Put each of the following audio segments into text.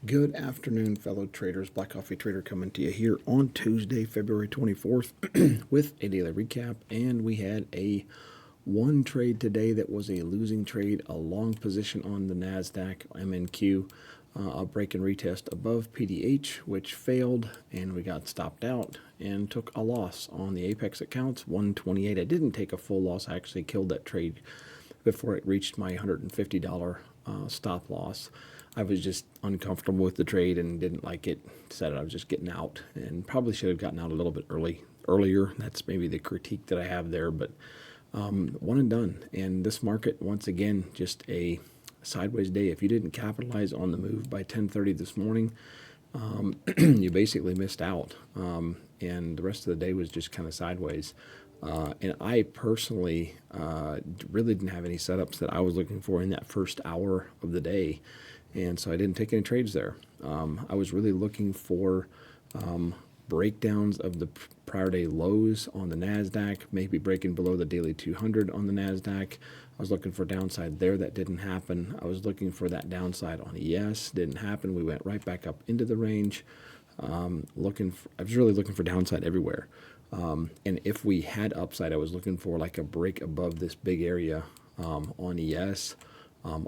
Good afternoon, fellow traders. Black Coffee Trader coming to you here on Tuesday, February 24th with a daily recap. And we had a one trade today that was a losing trade, a long position on the NASDAQ MNQ, a break and retest above PDH, which failed, and we got stopped out and took a loss on the Apex accounts, 128. I didn't take a full loss. I actually killed that trade before it reached my $150 stop loss. I was just uncomfortable with the trade and didn't like it. Decided I was just getting out and probably should have gotten out a little bit earlier. That's maybe the critique that I have there, but one and done. And this market, once again, just a sideways day. If you didn't capitalize on the move by 10:30 this morning, you basically missed out. And the rest of the day was just kind of sideways. And I personally really didn't have any setups that I was looking for in that first hour of the day. And so I didn't take any trades there. I was really looking for breakdowns of the prior day lows on the NASDAQ, maybe breaking below the daily 200 on the NASDAQ. I was looking for downside there. That didn't happen. I was looking for that downside on ES. Didn't happen. We went right back up into the range. I was really looking for downside everywhere. And if we had upside, I was looking for like a break above this big area on ES.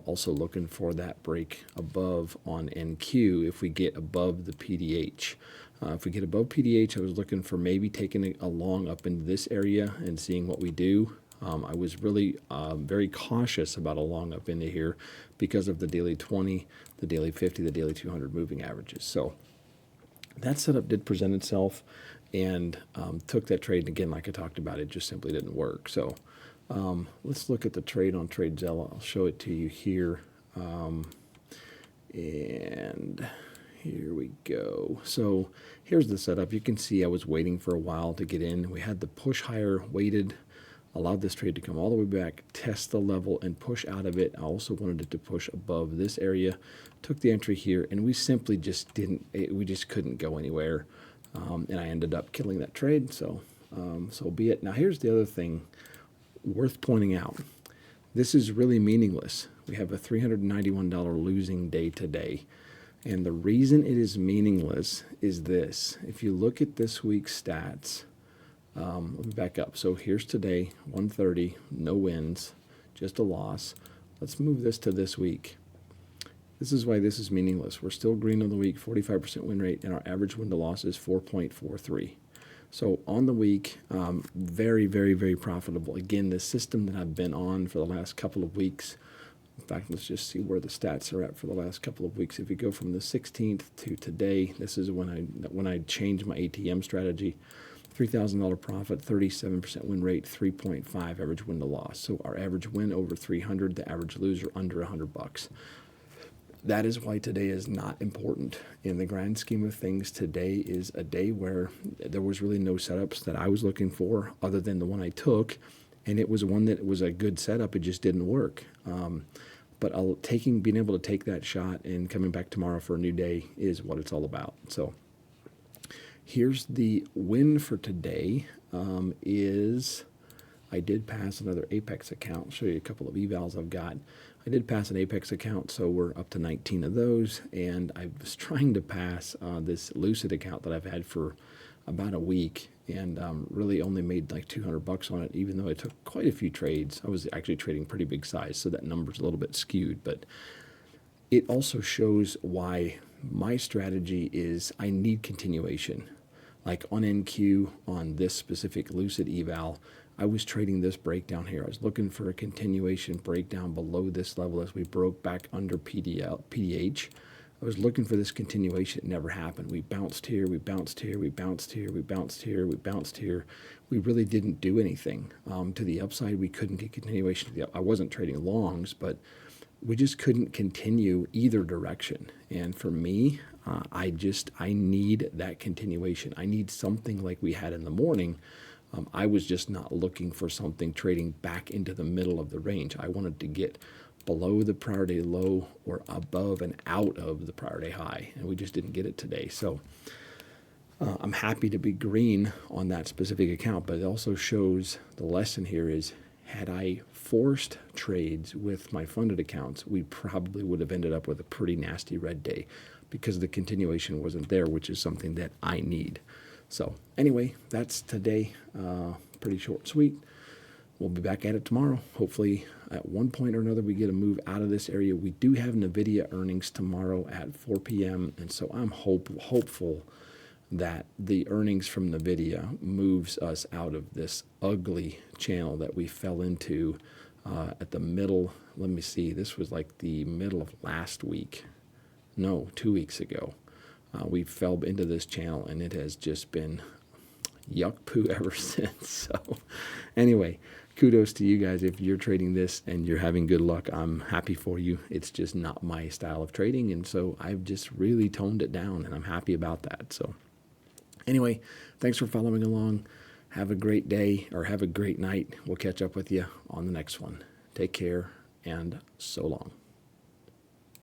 Also looking for that break above on NQ if we get above the PDH. If we get above PDH, I was looking for maybe taking a long up into this area and seeing what we do. I was really very cautious about a long up into here because of the daily 20, the daily 50, the daily 200 moving averages. So that setup did present itself and took that trade. And again, like I talked about, it just simply didn't work. So let's look at the trade on TradeZella. I'll show it to you here. And here we go. So here's the setup. You can see I was waiting for a while to get in. We had the push higher, waited, allowed this trade to come all the way back, test the level, and push out of it. I also wanted it to push above this area. Took the entry here, and we simply just we just couldn't go anywhere. And I ended up killing that trade, so be it. Now here's the other thing worth pointing out. This is really meaningless. We have a $391 losing day today. And the reason it is meaningless is this. If you look at this week's stats, let me back up. So here's today, 130, no wins, just a loss. Let's move this to this week. This is why this is meaningless. We're still green on the week, 45% win rate, and our average win to loss is 4.43. So on the week, very, very, very profitable. Again, the system that I've been on for the last couple of weeks. In fact, let's just see where the stats are at for the last couple of weeks. If you go from the 16th to today, this is when I changed my ATM strategy. $3,000 profit, 37% win rate, 3.5 average win to loss. So our average win over 300, the average loser under $100. That is why today is not important. In the grand scheme of things, today is a day where there was really no setups that I was looking for other than the one I took, and it was one that was a good setup. It just didn't work. But being able to take that shot and coming back tomorrow for a new day is what it's all about. So here's the win for today. I did pass another Apex account. I'll show you a couple of evals I've got. I did pass an Apex account, so we're up to 19 of those, and I was trying to pass this Lucid account that I've had for about a week, and really only made like $200 on it, even though I took quite a few trades. I was actually trading pretty big size, so that number's a little bit skewed, but it also shows why my strategy is I need continuation. Like on NQ, on this specific Lucid eval, I was trading this breakdown here. I was looking for a continuation breakdown below this level as we broke back under PDH. I was looking for this continuation. It never happened. We bounced here, we bounced here, we bounced here, we bounced here, we bounced here. We really didn't do anything. To the upside, we couldn't get continuation. I wasn't trading longs, but we just couldn't continue either direction. And for me, I need that continuation. I need something like we had in the morning. I was just not looking for something trading back into the middle of the range. I wanted to get below the prior day low or above and out of the prior day high, and we just didn't get it today. So I'm happy to be green on that specific account, but it also shows the lesson here is, had I forced trades with my funded accounts, we probably would have ended up with a pretty nasty red day because the continuation wasn't there, which is something that I need. So anyway, that's today. Pretty short and sweet. We'll be back at it tomorrow. Hopefully, at one point or another, we get a move out of this area. We do have NVIDIA earnings tomorrow at 4 p.m., and so I'm hopeful that the earnings from NVIDIA moves us out of this ugly channel that we fell into at the middle. Let me see. This was like the middle of last week. No, 2 weeks ago. We fell into this channel, and it has just been yuck poo ever since. So anyway, kudos to you guys. If you're trading this and you're having good luck, I'm happy for you. It's just not my style of trading, and so I've just really toned it down, and I'm happy about that. So anyway, thanks for following along. Have a great day, or have a great night. We'll catch up with you on the next one. Take care, and so long.